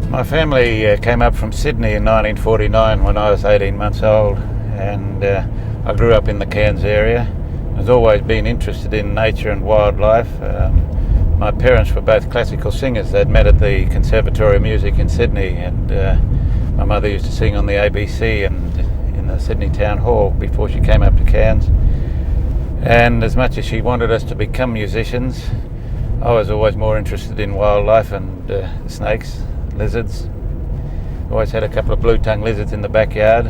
My family came up from Sydney in 1949 when I was 18 months old, and I grew up in the Cairns area. I've always been interested in nature and wildlife. My parents were both classical singers. They'd met at the Conservatory of Music in Sydney, and my mother used to sing on the ABC and in the Sydney Town Hall before she came up to Cairns. And as much as she wanted us to become musicians, I was always more interested in wildlife and snakes, lizards. Always had a couple of blue-tongue lizards in the backyard.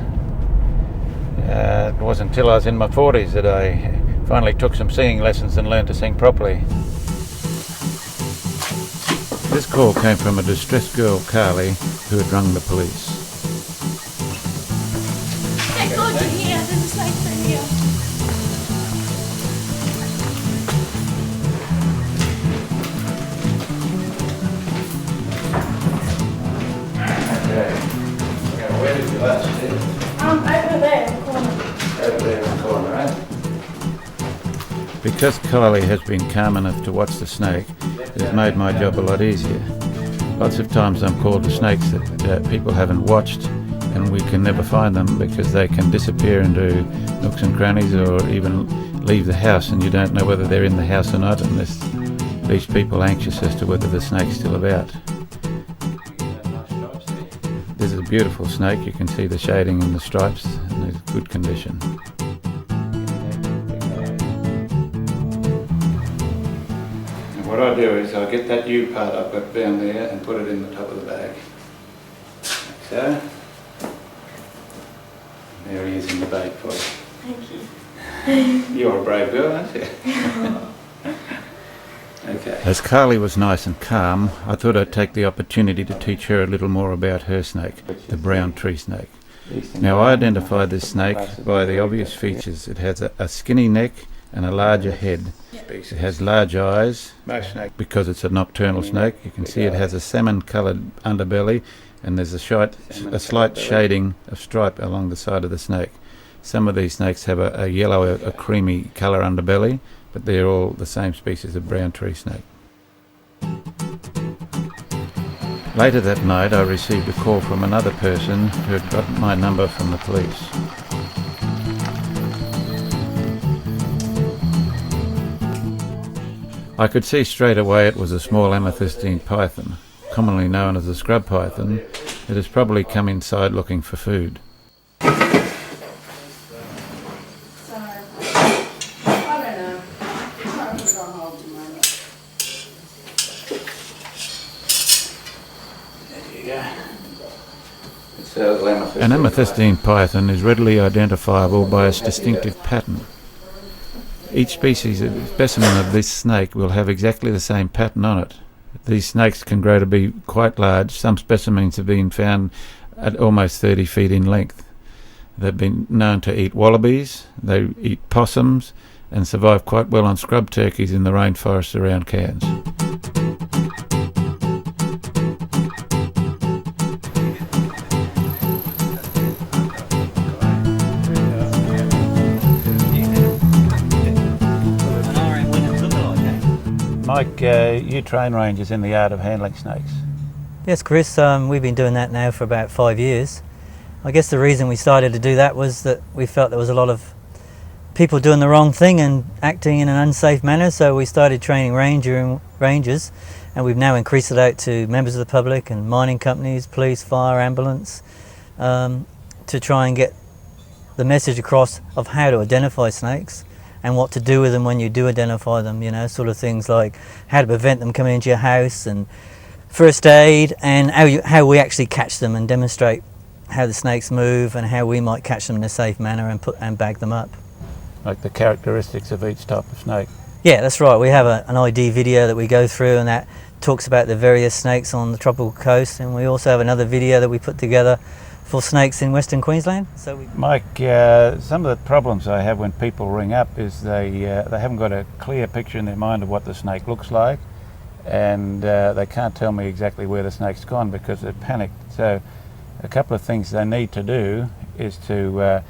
It wasn't until I was in my 40s that I finally took some singing lessons and learned to sing properly. This call came from a distressed girl, Carly, who had rung the police. Thank God you're here, the snakes are here. Where did you last sit? Over there in the corner. Over there in the corner, right? Because Kylie has been calm enough to watch the snake, it has made my job a lot easier. Lots of times I'm called to snakes that people haven't watched, and we can never find them because they can disappear into nooks and crannies or even leave the house, and you don't know whether they're in the house or not, and this leaves people anxious as to whether the snake's still about. This is a beautiful snake. You can see the shading and the stripes, and it's good condition. And what I do is I get that U part I've got down there and put it in the top of the bag. Like so. There he is in the bag for you. Thank you. You're a brave girl, aren't you? Okay. As Carly was nice and calm, I thought I'd take the opportunity to teach her a little more about her snake, the brown tree snake. Now, I identified this snake by the obvious features. It has a skinny neck and a larger head. It has large eyes because it's a nocturnal snake. You can see it has a salmon-coloured underbelly, and there's a slight shading of stripe along the side of the snake. Some of these snakes have a yellow, a creamy colour underbelly, but they're all the same species of brown tree snake. Later that night I received a call from another person who had got my number from the police. I could see straight away it was a small amethystine python, commonly known as a scrub python. It has probably come inside looking for food. An amethystine python is readily identifiable by its distinctive pattern. Each specimen of this snake will have exactly the same pattern on it. These snakes can grow to be quite large. Some specimens have been found at almost 30 feet in length. They've been known to eat wallabies, they eat possums, and survive quite well on scrub turkeys in the rainforests around Cairns. Mike, you train rangers in the art of handling snakes. Yes, Chris, we've been doing that now for about 5 years. I guess the reason we started to do that was that we felt there was a lot of people doing the wrong thing and acting in an unsafe manner, so we started training rangers, and we've now increased it out to members of the public and mining companies, police, fire, ambulance, to try and get the message across of how to identify snakes and what to do with them when you do identify them, you know, sort of things like how to prevent them coming into your house and first aid, and how we actually catch them and demonstrate how the snakes move and how we might catch them in a safe manner and bag them up. Like the characteristics of each type of snake. Yeah, that's right. We have an ID video that we go through, and that talks about the various snakes on the tropical coast, and we also have another video that we put together for snakes in Western Queensland. Mike, some of the problems I have when people ring up is they haven't got a clear picture in their mind of what the snake looks like, and they can't tell me exactly where the snake's gone because they're panicked. So a couple of things they need to do is to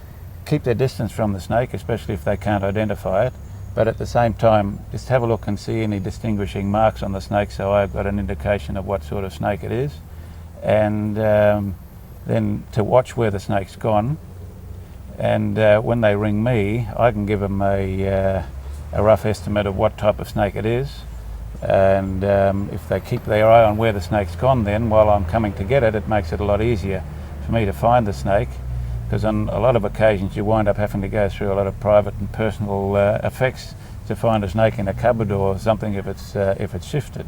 keep their distance from the snake, especially if they can't identify it, but at the same time just have a look and see any distinguishing marks on the snake so I've got an indication of what sort of snake it is, and then to watch where the snake's gone, and when they ring me I can give them a rough estimate of what type of snake it is, and if they keep their eye on where the snake's gone, then while I'm coming to get it, it makes it a lot easier for me to find the snake, because on a lot of occasions you wind up having to go through a lot of private and personal effects to find a snake in a cupboard or something if it's shifted.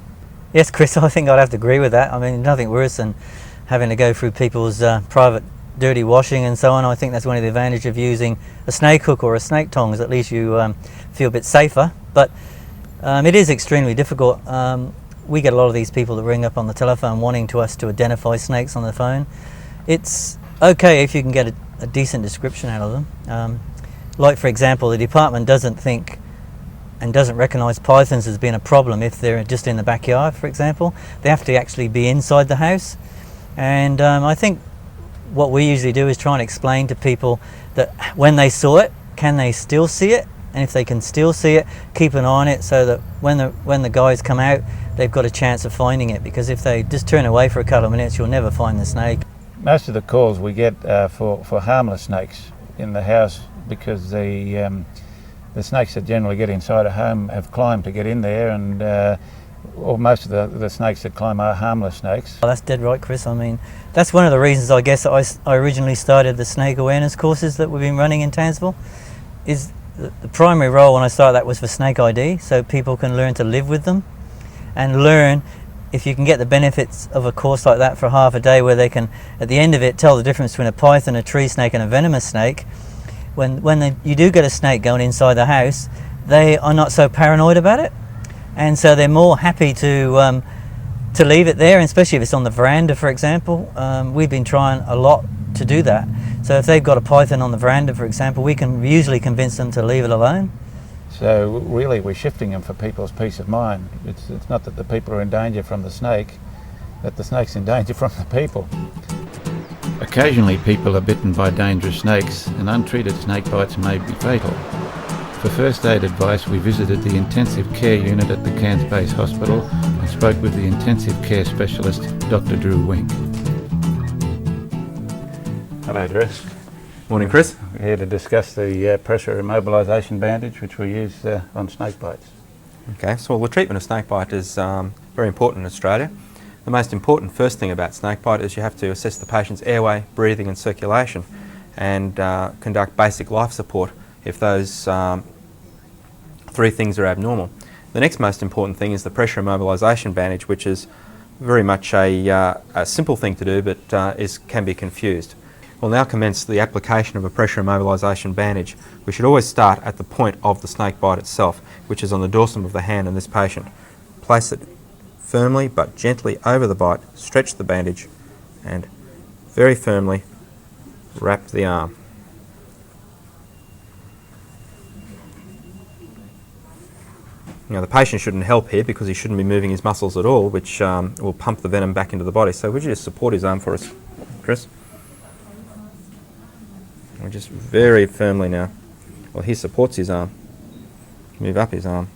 Yes, Chris, I think I'd have to agree with that. I mean, nothing worse than having to go through people's private dirty washing and so on. I think that's one of the advantages of using a snake hook or a snake tongs. At least you feel a bit safer, but it is extremely difficult. We get a lot of these people that ring up on the telephone wanting us to identify snakes on the phone. It's okay if you can get a decent description out of them. Like, for example, the department doesn't think and doesn't recognise pythons as being a problem if they're just in the backyard, for example. They have to actually be inside the house. And I think what we usually do is try and explain to people that when they saw it, can they still see it? And if they can still see it, keep an eye on it so that when the guys come out, they've got a chance of finding it, because if they just turn away for a couple of minutes, you'll never find the snake. Most of the calls we get for harmless snakes in the house, because the snakes that generally get inside a home have climbed to get in there, and or most of the snakes that climb are harmless snakes. Well, that's dead right, Chris. I mean, that's one of the reasons I guess that I originally started the snake awareness courses that we've been running in Townsville. Is the primary role when I started that was for snake ID, so people can learn to live with them and learn if you can get the benefits of a course like that for half a day, where they can at the end of it tell the difference between a python, a tree snake and a venomous snake. When you do get a snake going inside the house, they are not so paranoid about it, and so they're more happy to leave it there, and especially if it's on the veranda, for example. We've been trying a lot to do that. So if they've got a python on the veranda, for example, we can usually convince them to leave it alone. So really we're shifting them for people's peace of mind. It's not that the people are in danger from the snake, that the snake's in danger from the people. Occasionally people are bitten by dangerous snakes, and untreated snake bites may be fatal. For first aid advice, we visited the intensive care unit at the Cairns Base Hospital and spoke with the intensive care specialist, Dr. Drew Wink. Hello, Drew. Morning, Chris. We're here to discuss the pressure immobilisation bandage which we use on snake bites. Okay, so the treatment of snake bite is very important in Australia. The most important first thing about snake bite is you have to assess the patient's airway, breathing and circulation, and conduct basic life support if those three things are abnormal. The next most important thing is the pressure immobilisation bandage, which is very much a simple thing to do, but can be confused. We'll now commence the application of a pressure immobilisation bandage. We should always start at the point of the snake bite itself, which is on the dorsum of the hand in this patient. Place it firmly but gently over the bite, stretch the bandage, and very firmly wrap the arm. Now the patient shouldn't help here because he shouldn't be moving his muscles at all, which will pump the venom back into the body. So would you just support his arm for us, Chris? And just very firmly now. Well, he supports his arm. Move up his arm.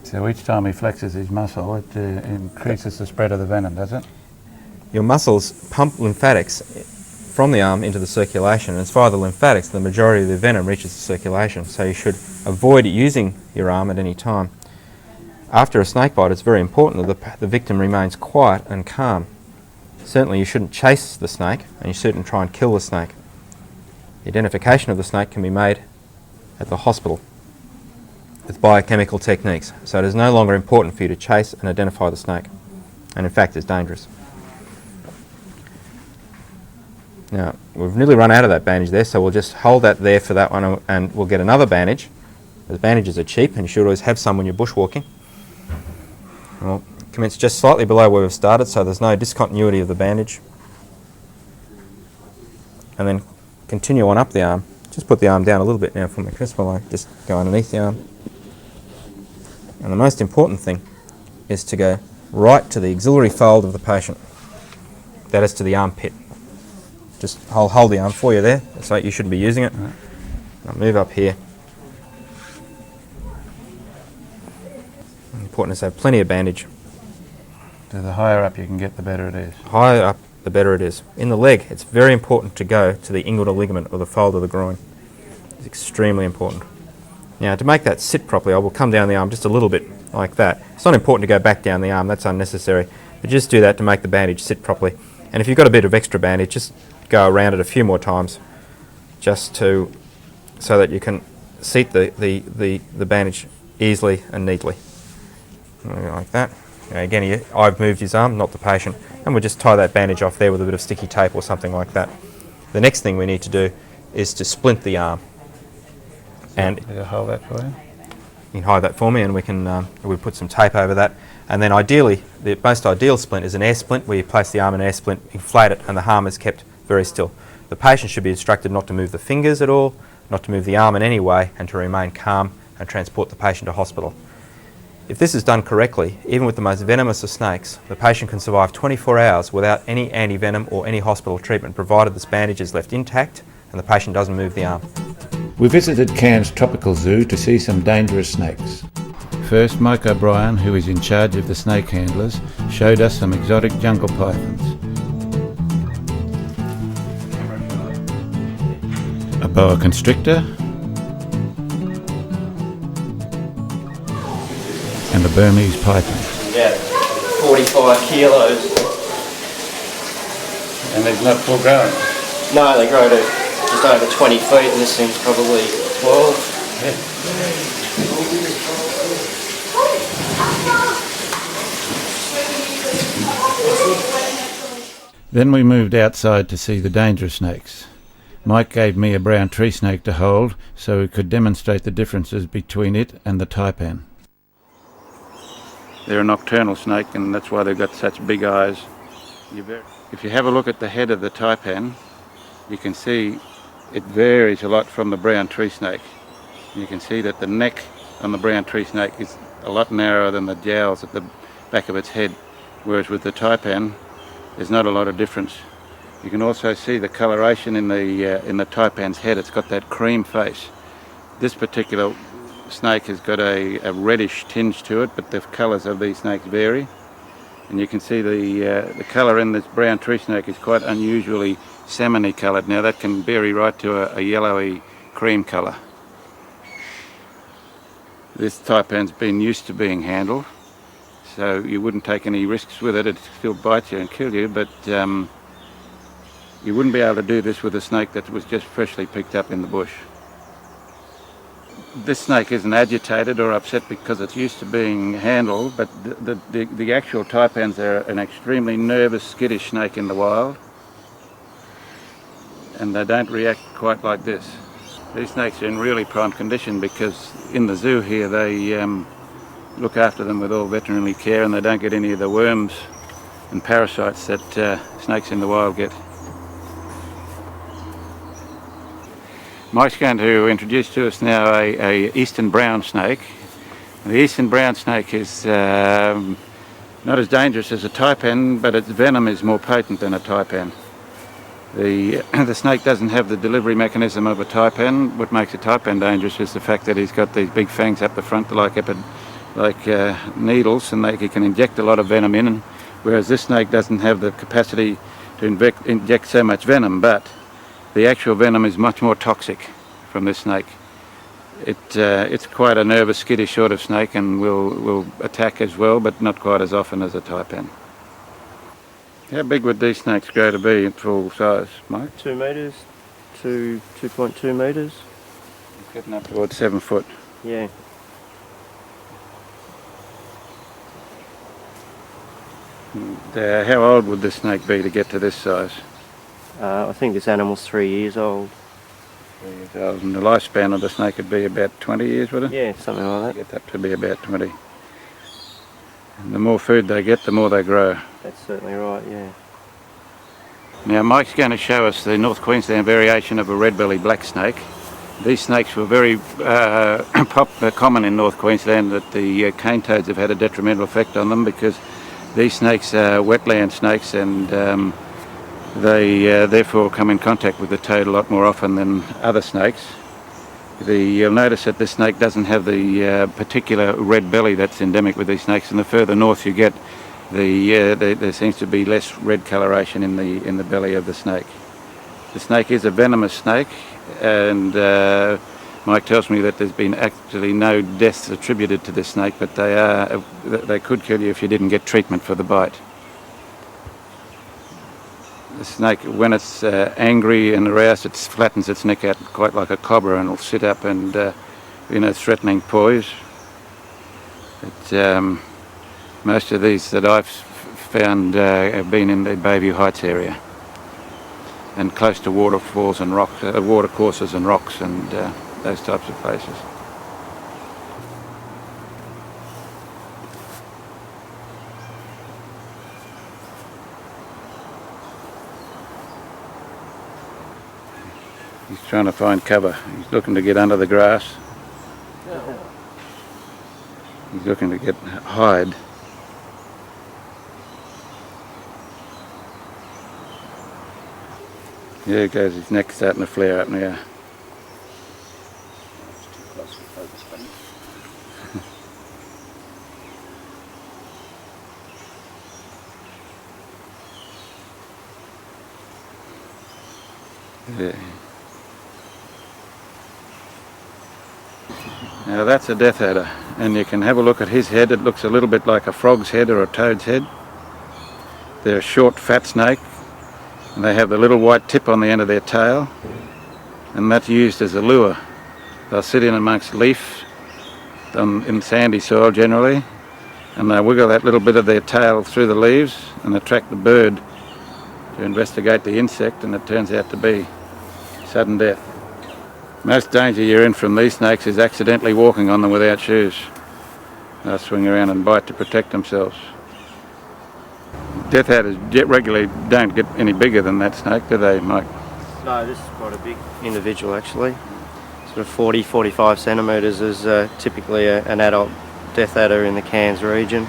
So each time he flexes his muscle, it increases the spread of the venom, does it? Your muscles pump lymphatics from the arm into the circulation, and it's via the lymphatics the majority of the venom reaches the circulation, so you should avoid using your arm at any time. After a snake bite, it's very important that the victim remains quiet and calm. Certainly you shouldn't chase the snake, and you shouldn't try and kill the snake. The identification of the snake can be made at the hospital with biochemical techniques, so it is no longer important for you to chase and identify the snake, and in fact it's dangerous. Now, we've nearly run out of that bandage there, so we'll just hold that there for that one, and we'll get another bandage. The bandages are cheap, and you should always have some when you're bushwalking. We'll commence just slightly below where we've started, so there's no discontinuity of the bandage. And then continue on up the arm. Just put the arm down a little bit now for me, Chris, while I just go underneath the arm. And the most important thing is to go right to the axillary fold of the patient. That is to the armpit. Just hold the arm for you there, so you shouldn't be using it. I'll move up here. Important to have plenty of bandage. So the higher up you can get, the better it is. Higher up, the better it is. In the leg, it's very important to go to the inguinal ligament, or the fold of the groin. It's extremely important. Now, to make that sit properly, I will come down the arm just a little bit like that. It's not important to go back down the arm, that's unnecessary. But just do that to make the bandage sit properly. And if you've got a bit of extra bandage, just go around it a few more times, just so that you can seat the bandage easily and neatly. Like that. Again, I've moved his arm, not the patient, and we'll just tie that bandage off there with a bit of sticky tape or something like that. The next thing we need to do is to splint the arm. And I'll hold that for you. You can hold that for me, and we can we'll put some tape over that. And then ideally, the most ideal splint is an air splint, where you place the arm in an air splint, inflate it, and the arm is kept very still. The patient should be instructed not to move the fingers at all, not to move the arm in any way, and to remain calm and transport the patient to hospital. If this is done correctly, even with the most venomous of snakes, the patient can survive 24 hours without any anti-venom or any hospital treatment, provided this bandage is left intact and the patient doesn't move the arm. We visited Cairns Tropical Zoo to see some dangerous snakes. First, Mike O'Brien, who is in charge of the snake handlers, showed us some exotic jungle pythons. A boa constrictor and a Burmese python. Yeah, 45 kilos. And they're not full grown? No, they grow to just over 20 feet, and this thing's probably 12. Then we moved outside to see the dangerous snakes. Mike gave me a brown tree snake to hold so we could demonstrate the differences between it and the taipan. They're a nocturnal snake, and that's why they've got such big eyes. If you have a look at the head of the taipan, you can see it varies a lot from the brown tree snake. You can see that the neck on the brown tree snake is a lot narrower than the jowls at the back of its head, whereas with the taipan there's not a lot of difference. You can also see the coloration in the taipan's head. It's got that cream face. This particular snake has got a reddish tinge to it, but the colours of these snakes vary. And you can see the colour in this brown tree snake is quite unusually salmon-y coloured. Now that can vary right to a yellowy cream colour. This taipan's been used to being handled, so you wouldn't take any risks with it. It'd still bite you and kill you, but you wouldn't be able to do this with a snake that was just freshly picked up in the bush. This snake isn't agitated or upset because it's used to being handled, but the actual taipans are an extremely nervous, skittish snake in the wild, and they don't react quite like this. These snakes are in really prime condition because in the zoo here they look after them with all veterinary care, and they don't get any of the worms and parasites that snakes in the wild get. Mike's going to introduce to us now a eastern brown snake. And the eastern brown snake is not as dangerous as a taipan, but its venom is more potent than a taipan. The snake doesn't have the delivery mechanism of a taipan. What makes a taipan dangerous is the fact that he's got these big fangs up the front like needles, and he can inject a lot of venom in, whereas this snake doesn't have the capacity to inject so much venom, but the actual venom is much more toxic from this snake. It's quite a nervous, skittish sort of snake and will attack as well, but not quite as often as a taipan. How big would these snakes grow to be in full size, Mike? 2 metres to 2.2 metres. Getting up towards 7 foot. Yeah. And, how old would this snake be to get to this size? I think this animal's 3 years old. 3 years old. And the lifespan of the snake would be about 20 years, would it? Yeah, something like that. Get up to be about 20. And the more food they get, the more they grow. That's certainly right, yeah. Now Mike's going to show us the North Queensland variation of a red-bellied black snake. These snakes were very common in North Queensland, that the cane toads have had a detrimental effect on them because these snakes are wetland snakes, and they therefore come in contact with the toad a lot more often than other snakes. You'll notice that this snake doesn't have the particular red belly that's endemic with these snakes, and the further north you get, there seems to be less red coloration in the belly of the snake. The snake is a venomous snake, and Mike tells me that there's been actually no deaths attributed to this snake, but they could kill you if you didn't get treatment for the bite. The snake, when it's angry and aroused, it flattens its neck out quite like a cobra, and will sit up and in a threatening poise. Most of these that I've found have been in the Bayview Heights area and close to waterfalls and rocks, water courses and rocks and those types of places. He's trying to find cover. He's looking to get under the grass. He's looking to get hide. There he goes, his neck's starting to flare up now. Yeah. Now that's a death adder, and you can have a look at his head. It looks a little bit like a frog's head or a toad's head. They're a short, fat snake, and they have the little white tip on the end of their tail, and that's used as a lure. They'll sit in amongst leaf in sandy soil generally, and they'll wiggle that little bit of their tail through the leaves and attract the bird to investigate the insect, and it turns out to be sudden death. Most danger you're in from these snakes is accidentally walking on them without shoes. They'll swing around and bite to protect themselves. Death adders regularly don't get any bigger than that snake, do they, Mike? No, this is quite a big individual actually. Sort of 40-45 centimetres is typically an adult death adder in the Cairns region.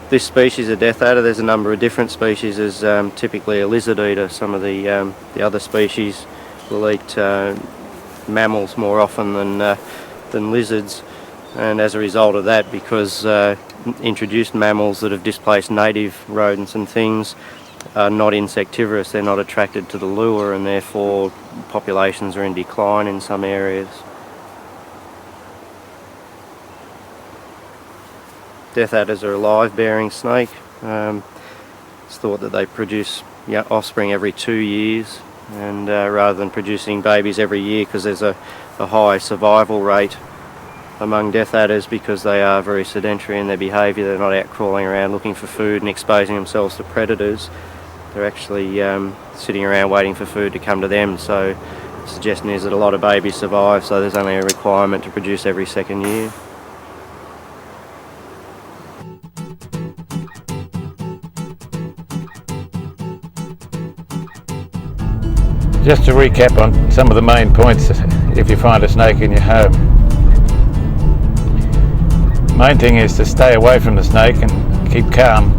This species of death adder, there's a number of different species, is typically a lizard eater. Some of the other species will eat mammals more often than lizards, and as a result of that, because introduced mammals that have displaced native rodents and things are not insectivorous, they're not attracted to the lure, and therefore populations are in decline in some areas. Death adders are a live-bearing snake. It's thought that they produce offspring every 2 years, and rather than producing babies every year, because there's a high survival rate among death adders because they are very sedentary in their behaviour. They're not out crawling around looking for food and exposing themselves to predators. They're actually sitting around waiting for food to come to them. So the suggestion is that a lot of babies survive, so there's only a requirement to produce every second year. Just to recap on some of the main points if you find a snake in your home. Main thing is to stay away from the snake and keep calm.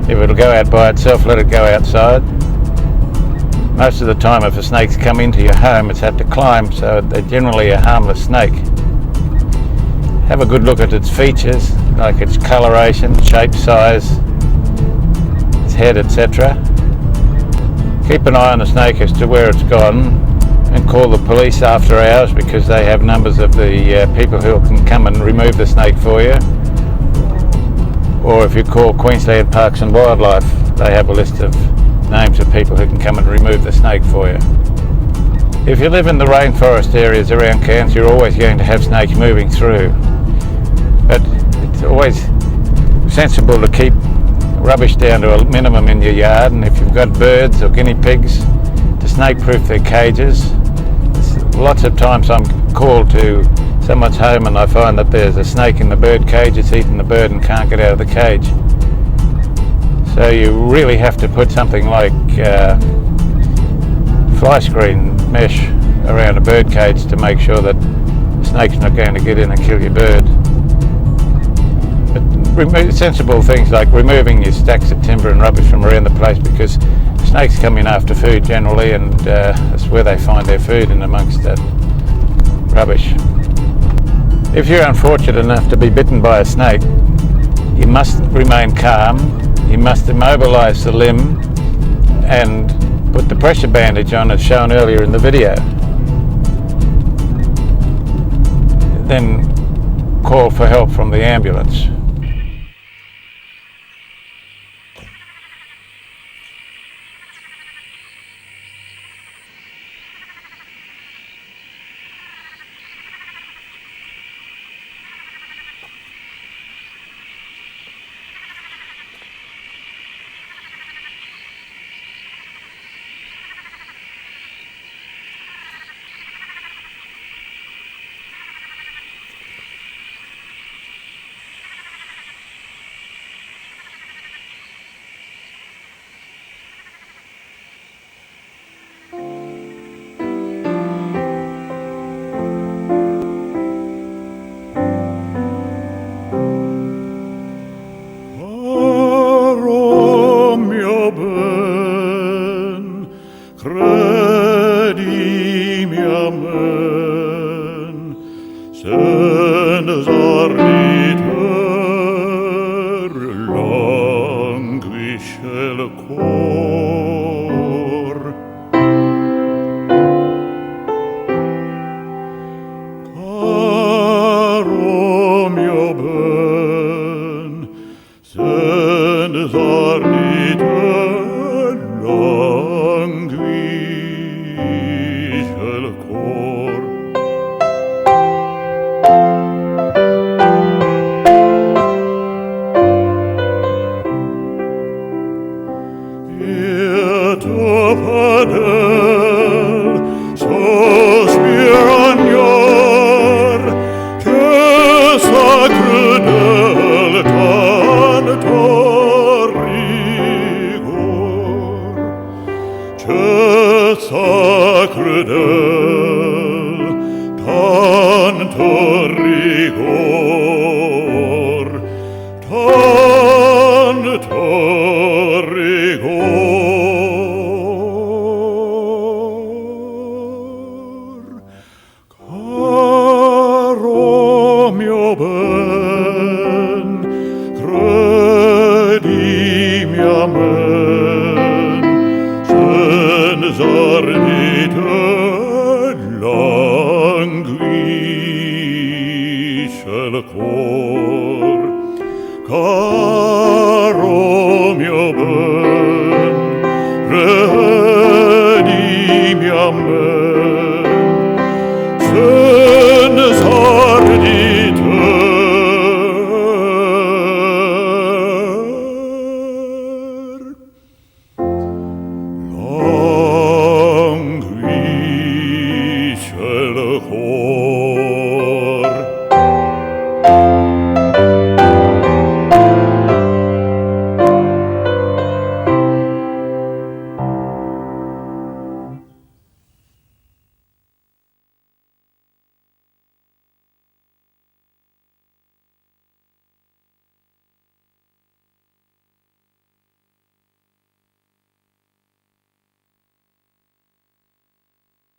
If it'll go out by itself, let it go outside. Most of the time if a snake's come into your home, it's had to climb, so they're generally a harmless snake. Have a good look at its features. like its coloration, shape, size, its head, etc. Keep an eye on the snake as to where it's gone, and call the police after hours, because they have numbers of the people who can come and remove the snake for you. Or if you call Queensland Parks and Wildlife, they have a list of names of people who can come and remove the snake for you. If you live in the rainforest areas around Cairns, you're always going to have snakes moving through. But it's always sensible to keep rubbish down to a minimum in your yard, and if you've got birds or guinea pigs, to snake-proof their cages. Lots of times I'm called to someone's home and I find that there's a snake in the bird cage, it's eaten the bird and can't get out of the cage. So you really have to put something like fly screen mesh around a bird cage to make sure that the snake's not going to get in and kill your bird. But sensible things like removing your stacks of timber and rubbish from around the place, because snakes come in after food generally, and that's where they find their food, in amongst that rubbish. If you're unfortunate enough to be bitten by a snake, you must remain calm, you must immobilise the limb and put the pressure bandage on as shown earlier in the video. Then call for help from the ambulance. Caro mio bene